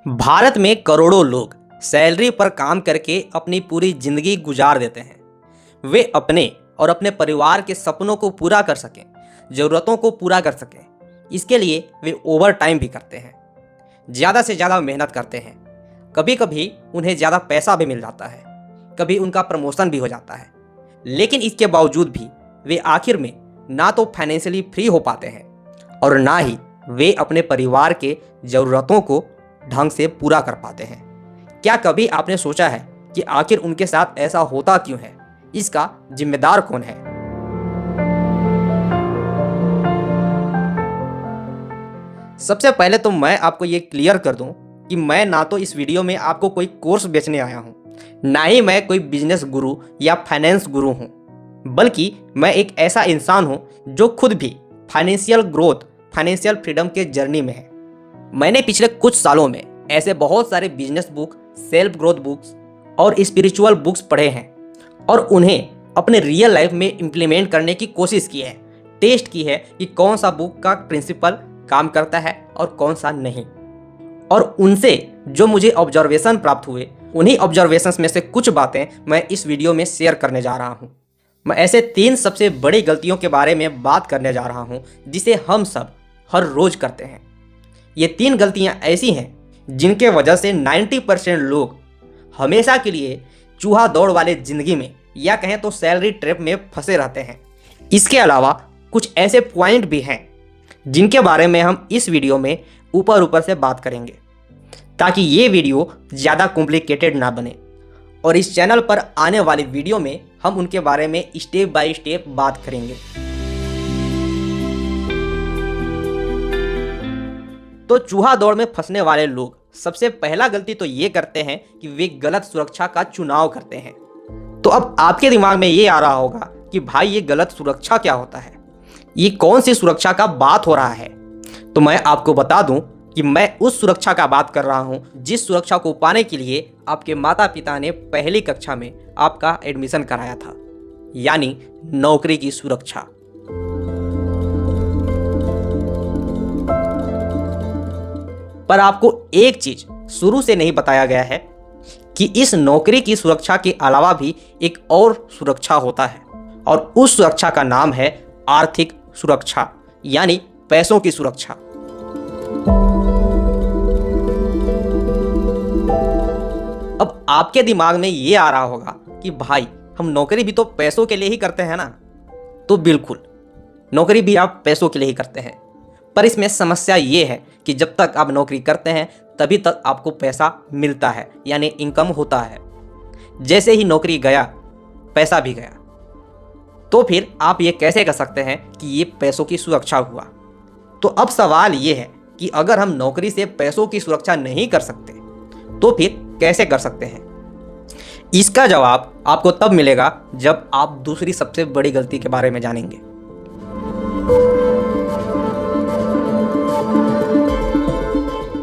भारत में करोड़ों लोग सैलरी पर काम करके अपनी पूरी जिंदगी गुजार देते हैं। वे अपने और अपने परिवार के सपनों को पूरा कर सकें, ज़रूरतों को पूरा कर सकें। इसके लिए वे ओवर टाइम भी करते हैं, ज़्यादा से ज़्यादा मेहनत करते हैं। कभी कभी उन्हें ज़्यादा पैसा भी मिल जाता है, कभी उनका प्रमोशन भी हो जाता है। लेकिन इसके बावजूद भी वे आखिर में ना तो फाइनेंशियली फ्री हो पाते हैं और ना ही वे अपने परिवार के ज़रूरतों को ढंग से पूरा कर पाते हैं। क्या कभी आपने सोचा है कि आखिर उनके साथ ऐसा होता क्यों है? इसका जिम्मेदार कौन है? सबसे पहले तो मैं आपको ये क्लियर कर दूं कि मैं ना तो इस वीडियो में आपको कोई कोर्स बेचने आया हूं, ना ही मैं कोई बिजनेस गुरु या फाइनेंस गुरु हूं, बल्कि मैं एक ऐसा इंसान हूं जो खुद भी फाइनेंशियल ग्रोथ, फाइनेंशियल फ्रीडम के जर्नी में है। मैंने पिछले कुछ सालों में ऐसे बहुत सारे business book, self growth books और स्पिरिचुअल बुक्स पढ़े हैं और उन्हें अपने रियल लाइफ में इम्प्लीमेंट करने की कोशिश की है, टेस्ट की है कि कौन सा बुक का प्रिंसिपल काम करता है और कौन सा नहीं। और उनसे जो मुझे ऑब्जर्वेशन प्राप्त हुए, उन्हीं ऑब्जर्वेशंस में से कुछ बातें मैं इस वीडियो में शेयर करने जा रहा हूँ। मैं ऐसे 3 सबसे बड़ी गलतियों के बारे में बात करने जा रहा हूँ जिसे हम सब हर रोज करते हैं। ये 3 गलतियाँ ऐसी हैं जिनके वजह से 90% लोग हमेशा के लिए चूहा दौड़ वाले जिंदगी में या कहें तो सैलरी ट्रैप में फंसे रहते हैं। इसके अलावा कुछ ऐसे पॉइंट भी हैं जिनके बारे में हम इस वीडियो में ऊपर से बात करेंगे ताकि ये वीडियो ज़्यादा कॉम्प्लिकेटेड ना बने। और इस चैनल पर आने वाली वीडियो में हम उनके बारे में स्टेप बाय स्टेप बात करेंगे। तो चूहा दौड़ में फंसने वाले लोग सबसे पहला गलती तो ये करते हैं कि वे गलत सुरक्षा का चुनाव करते हैं। तो अब आपके दिमाग में ये आ रहा होगा कि भाई ये गलत सुरक्षा क्या होता है, ये कौन सी सुरक्षा का बात हो रहा है? तो मैं आपको बता दूं कि मैं उस सुरक्षा का बात कर रहा हूं जिस सुरक्षा को पाने के लिए आपके माता पिता ने पहली कक्षा में आपका एडमिशन कराया था, यानी नौकरी की सुरक्षा। पर आपको एक चीज शुरू से नहीं बताया गया है कि इस नौकरी की सुरक्षा के अलावा भी एक और सुरक्षा होता है और उस सुरक्षा का नाम है आर्थिक सुरक्षा, यानी पैसों की सुरक्षा। अब आपके दिमाग में ये आ रहा होगा कि भाई हम नौकरी भी तो पैसों के लिए ही करते हैं ना। तो बिल्कुल, नौकरी भी आप पैसों के लिए ही करते हैं, पर इसमें समस्या ये है कि जब तक आप नौकरी करते हैं तभी तक आपको पैसा मिलता है, यानी इनकम होता है। जैसे ही नौकरी गया, पैसा भी गया। तो फिर आप ये कैसे कर सकते हैं कि ये पैसों की सुरक्षा हुआ? तो अब सवाल ये है कि अगर हम नौकरी से पैसों की सुरक्षा नहीं कर सकते तो फिर कैसे कर सकते हैं? इसका जवाब आपको तब मिलेगा जब आप दूसरी सबसे बड़ी गलती के बारे में जानेंगे।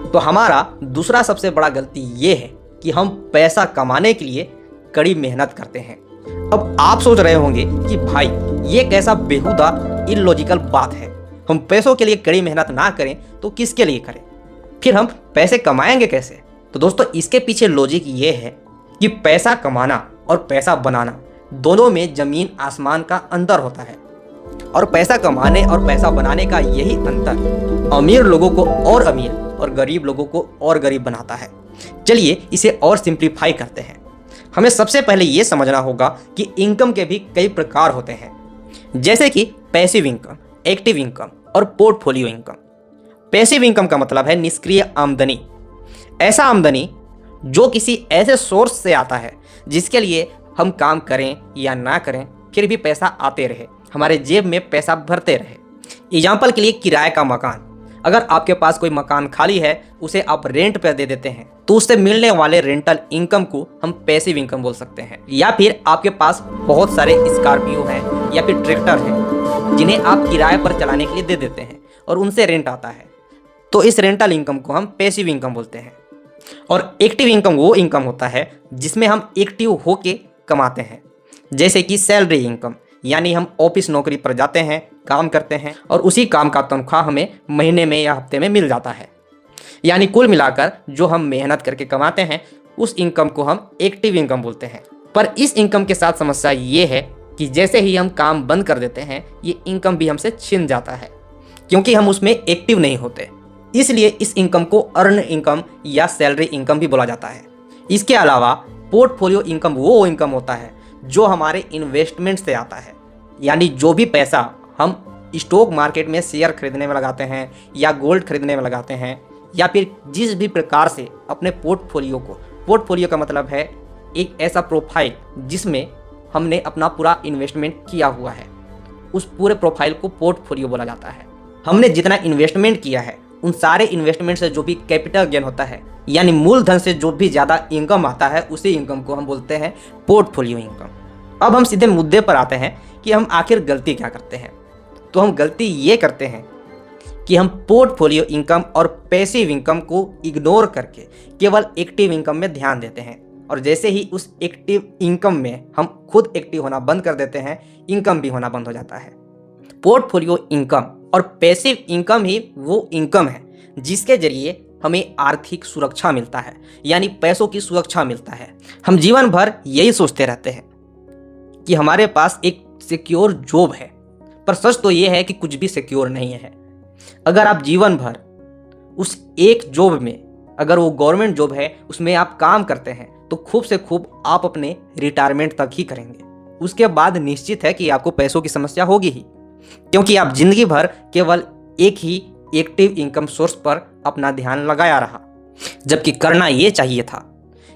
तो हमारा दूसरा सबसे बड़ा गलती ये है कि हम पैसा कमाने के लिए कड़ी मेहनत करते हैं। अब आप सोच रहे होंगे कि भाई ये कैसा बेहुदा इलॉजिकल बात है, हम पैसों के लिए कड़ी मेहनत ना करें तो किसके लिए करें? फिर हम पैसे कमाएंगे कैसे? तो दोस्तों, इसके पीछे लॉजिक ये है कि पैसा कमाना और पैसा बनाना दोनों में जमीन आसमान का अंतर होता है और पैसा कमाने और पैसा बनाने का यही अंतर अमीर लोगों को और अमीर और गरीब लोगों को और गरीब बनाता है। चलिए इसे और सिंप्लीफाई करते हैं। हमें सबसे पहले ये समझना होगा कि इनकम के भी कई प्रकार होते हैं, जैसे कि पैसिव इनकम, एक्टिव इनकम और पोर्टफोलियो इनकम। पैसिव इनकम का मतलब है निष्क्रिय आमदनी, ऐसा आमदनी जो किसी ऐसे सोर्स से आता है जिसके लिए हम काम करें या ना करें फिर भी पैसा आते रहे, हमारे जेब में पैसा भरते रहे। एग्जाम्पल के लिए किराए का मकान। अगर आपके पास कोई मकान खाली है, उसे आप रेंट पर दे देते हैं तो उससे मिलने वाले रेंटल इनकम को हम पैसिव इनकम बोल सकते हैं। या फिर आपके पास बहुत सारे स्कॉर्पियो हैं या फिर ट्रैक्टर हैं जिन्हें आप किराए पर चलाने के लिए दे देते हैं और उनसे रेंट आता है, तो इस रेंटल इनकम को हम पैसिव इनकम बोलते हैं। और एक्टिव इनकम वो इनकम होता है जिसमें हम एक्टिव होके कमाते हैं, जैसे कि सैलरी इनकम, यानी हम ऑफिस नौकरी पर जाते हैं, काम करते हैं और उसी काम का तनख्वाह हमें महीने में या हफ्ते में मिल जाता है। यानी कुल मिलाकर जो हम मेहनत करके कमाते हैं उस इनकम को हम एक्टिव इनकम बोलते हैं। पर इस इनकम के साथ समस्या ये है कि जैसे ही हम काम बंद कर देते हैं ये इनकम भी हमसे छिन जाता है, क्योंकि हम उसमें एक्टिव नहीं होते। इसलिए इस इनकम को अर्न इनकम या सैलरी इनकम भी बोला जाता है। इसके अलावा पोर्टफोलियो इनकम वो इनकम होता है जो हमारे इन्वेस्टमेंट से आता है, यानी जो भी पैसा हम स्टॉक मार्केट में शेयर खरीदने में लगाते हैं या गोल्ड खरीदने में लगाते हैं या फिर जिस भी प्रकार से अपने पोर्टफोलियो का मतलब है एक ऐसा प्रोफाइल जिसमें हमने अपना पूरा इन्वेस्टमेंट किया हुआ है, उस पूरे प्रोफाइल को पोर्टफोलियो बोला जाता है। हमने जितना इन्वेस्टमेंट किया है उन सारे इन्वेस्टमेंट से जो भी कैपिटल गेन होता है, यानी मूलधन से जो भी ज़्यादा इनकम आता है, उसी इनकम को हम बोलते हैं पोर्टफोलियो इनकम। अब हम सीधे मुद्दे पर आते हैं कि हम आखिर गलती क्या करते हैं। तो हम गलती ये करते हैं कि हम पोर्टफोलियो इनकम और पैसिव इनकम को इग्नोर करके केवल एक्टिव इनकम में ध्यान देते हैं, और जैसे ही उस एक्टिव इनकम में हम खुद एक्टिव होना बंद कर देते हैं, इनकम भी होना बंद हो जाता है। पोर्टफोलियो इनकम और पैसिव इनकम ही वो इनकम है जिसके जरिए हमें आर्थिक सुरक्षा मिलता है, यानी पैसों की सुरक्षा मिलता है। हम जीवन भर यही सोचते रहते हैं कि हमारे पास एक सिक्योर जॉब है, पर सच तो ये है कि कुछ भी सिक्योर नहीं है। अगर आप जीवन भर उस एक जॉब में, अगर वो गवर्नमेंट जॉब है, उसमें आप काम करते हैं तो खूब से खूब आप अपने रिटायरमेंट तक ही करेंगे। उसके बाद निश्चित है कि आपको पैसों की समस्या होगी ही, क्योंकि आप जिंदगी भर केवल एक ही एक्टिव इनकम सोर्स पर अपना ध्यान लगाया रहा, जबकि करना ये चाहिए था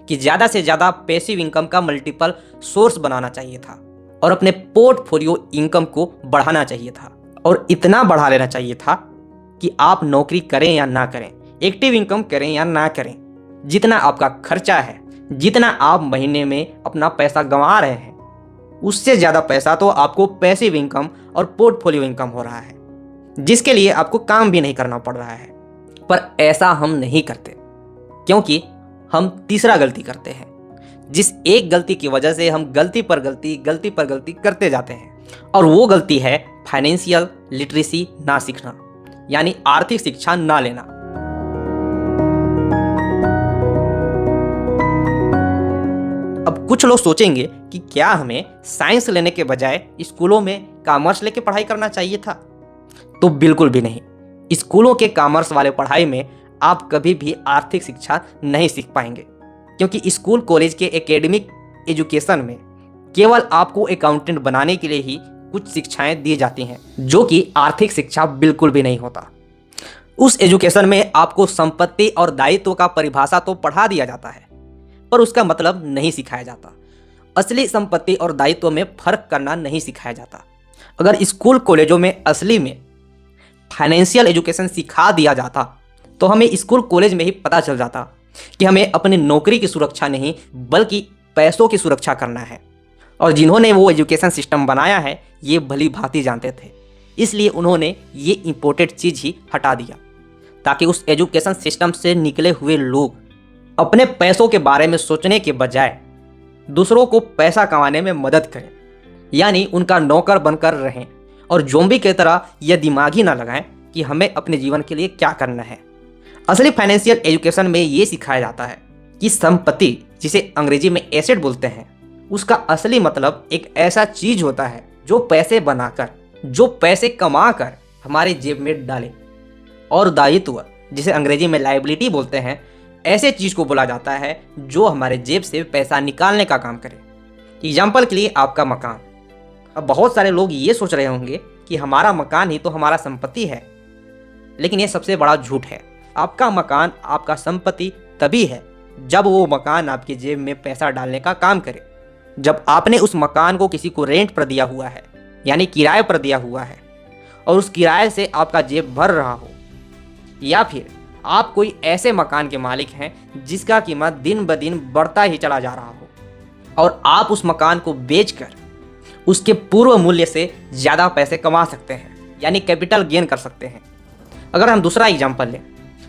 कि ज़्यादा से ज़्यादा पैसिव इनकम का मल्टीपल सोर्स बनाना चाहिए था और अपने पोर्टफोलियो इनकम को बढ़ाना चाहिए था, और इतना बढ़ा लेना चाहिए था कि आप नौकरी करें या ना करें, एक्टिव इनकम करें या ना करें, जितना आपका खर्चा है, जितना आप महीने में अपना पैसा गंवा रहे हैं, उससे ज़्यादा पैसा तो आपको पैसिव इनकम और पोर्टफोलियो इनकम हो रहा है, जिसके लिए आपको काम भी नहीं करना पड़ रहा है। पर ऐसा हम नहीं करते, क्योंकि हम तीसरा गलती करते हैं, जिस एक गलती की वजह से हम गलती पर गलती करते जाते हैं, और वो गलती है फाइनेंशियल लिटरेसी ना सीखना, यानी आर्थिक शिक्षा ना लेना। अब कुछ लोग सोचेंगे कि क्या हमें साइंस लेने के बजाय स्कूलों में कॉमर्स लेके पढ़ाई करना चाहिए था। तो बिल्कुल भी नहीं। स्कूलों के कॉमर्स वाले पढ़ाई में आप कभी भी आर्थिक शिक्षा नहीं सीख पाएंगे, क्योंकि स्कूल कॉलेज के एकेडमिक एजुकेशन में केवल आपको अकाउंटेंट बनाने के लिए ही कुछ शिक्षाएं दी जाती हैं, जो कि आर्थिक शिक्षा बिल्कुल भी नहीं होता। उस एजुकेशन में आपको संपत्ति और दायित्व का परिभाषा तो पढ़ा दिया जाता है, पर उसका मतलब नहीं सिखाया जाता। असली संपत्ति और दायित्व में फर्क करना नहीं सिखाया जाता। अगर स्कूल कॉलेजों में असली में फाइनेंशियल एजुकेशन सिखा दिया जाता तो हमें स्कूल कॉलेज में ही पता चल जाता कि हमें अपनी नौकरी की सुरक्षा नहीं बल्कि पैसों की सुरक्षा करना है। और जिन्होंने वो एजुकेशन सिस्टम बनाया है ये भली भांति जानते थे, इसलिए उन्होंने ये इम्पोर्टेंट चीज़ ही हटा दिया, ताकि उस एजुकेशन सिस्टम से निकले हुए लोग अपने पैसों के बारे में सोचने के बजाय दूसरों को पैसा कमाने में मदद करें, यानी उनका नौकर बनकर रहें और ज़ॉम्बी की तरह यह दिमाग ही ना लगाएं कि हमें अपने जीवन के लिए क्या करना है। असली फाइनेंशियल एजुकेशन में ये सिखाया जाता है कि संपत्ति, जिसे अंग्रेजी में एसेट बोलते हैं, उसका असली मतलब एक ऐसा चीज़ होता है जो पैसे बनाकर, जो पैसे कमाकर हमारे जेब में डाले, और दायित्व, जिसे अंग्रेजी में लायबिलिटी बोलते हैं, ऐसे चीज़ को बोला जाता है जो हमारे जेब से पैसा निकालने का काम करे। एग्जाम्पल के लिए आपका मकान। अब बहुत सारे लोग ये सोच रहे होंगे कि हमारा मकान ही तो हमारा संपत्ति है, लेकिन ये सबसे बड़ा झूठ है। आपका मकान आपका संपत्ति तभी है जब वो मकान आपकी जेब में पैसा डालने का काम करे। जब आपने उस मकान को किसी को रेंट पर दिया हुआ है, यानी किराए पर दिया हुआ है, और उस किराए से आपका जेब भर रहा हो, या फिर आप कोई ऐसे मकान के मालिक हैं जिसका कीमत दिन ब दिन बढ़ता ही चला जा रहा हो, और आप उस मकान को बेचकर उसके पूर्व मूल्य से ज़्यादा पैसे कमा सकते हैं, यानी कैपिटल गेन कर सकते हैं। अगर हम दूसरा एग्जाम्पल लें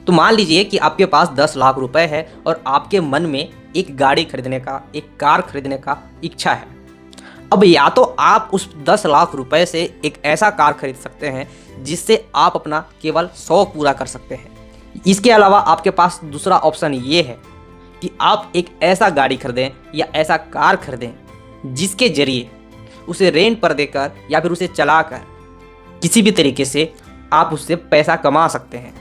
तो मान लीजिए कि आपके पास 10 लाख रुपए है और आपके मन में एक गाड़ी खरीदने का, एक कार खरीदने का इच्छा है। अब या तो आप उस 10 लाख रुपए से एक ऐसा कार खरीद सकते हैं जिससे आप अपना केवल शौक पूरा कर सकते हैं, इसके अलावा आपके पास दूसरा ऑप्शन ये है कि आप एक ऐसा गाड़ी खरीदें या ऐसा कार खरीदें जिसके जरिए उसे रेंट पर देकर या फिर उसे चलाकर किसी भी तरीके से आप उससे पैसा कमा सकते हैं।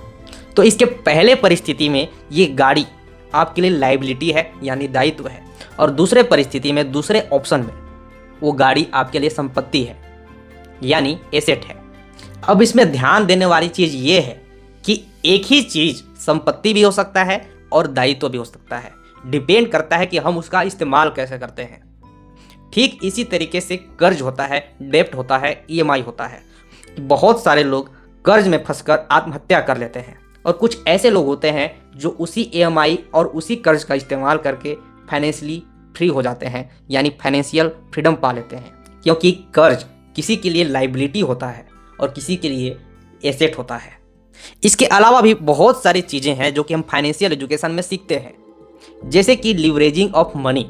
तो इसके पहले परिस्थिति में ये गाड़ी आपके लिए लायबिलिटी है यानी दायित्व है, और दूसरे परिस्थिति में दूसरे ऑप्शन में वो गाड़ी आपके लिए संपत्ति है यानी एसेट है। अब इसमें ध्यान देने वाली चीज़ ये है कि एक ही चीज़ संपत्ति भी हो सकता है और दायित्व भी हो सकता है, डिपेंड करता है कि हम उसका इस्तेमाल कैसे करते हैं। ठीक इसी तरीके से कर्ज होता है, डेप्ट होता है, ईएमआई होता है। बहुत सारे लोग कर्ज में फंसकर आत्महत्या कर लेते हैं और कुछ ऐसे लोग होते हैं जो उसी ईएमआई और उसी कर्ज का इस्तेमाल करके फाइनेंशियली फ्री हो जाते हैं यानी फाइनेंशियल फ्रीडम पा लेते हैं, क्योंकि कर्ज किसी के लिए लायबिलिटी होता है और किसी के लिए एसेट होता है। इसके अलावा भी बहुत सारी चीज़ें हैं जो कि हम फाइनेंशियल एजुकेशन में सीखते हैं, जैसे कि leveraging of money,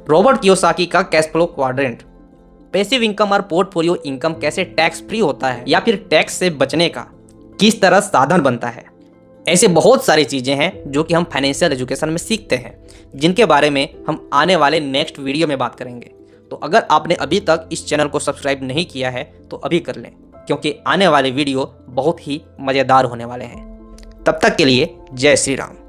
Robert Kiyosaki का cash flow quadrant, passive income और पोर्टफोलियो इनकम कैसे टैक्स फ्री होता है या फिर टैक्स से बचने का किस तरह साधन बनता है। ऐसे बहुत सारी चीज़ें हैं जो कि हम फाइनेंशियल एजुकेशन में सीखते हैं, जिनके बारे में हम आने वाले नेक्स्ट वीडियो में बात करेंगे। तो अगर आपने अभी तक इस चैनल को सब्सक्राइब नहीं किया है तो अभी कर लें, क्योंकि आने वाले वीडियो बहुत ही मज़ेदार होने वाले हैं। तब तक के लिए जय श्री राम।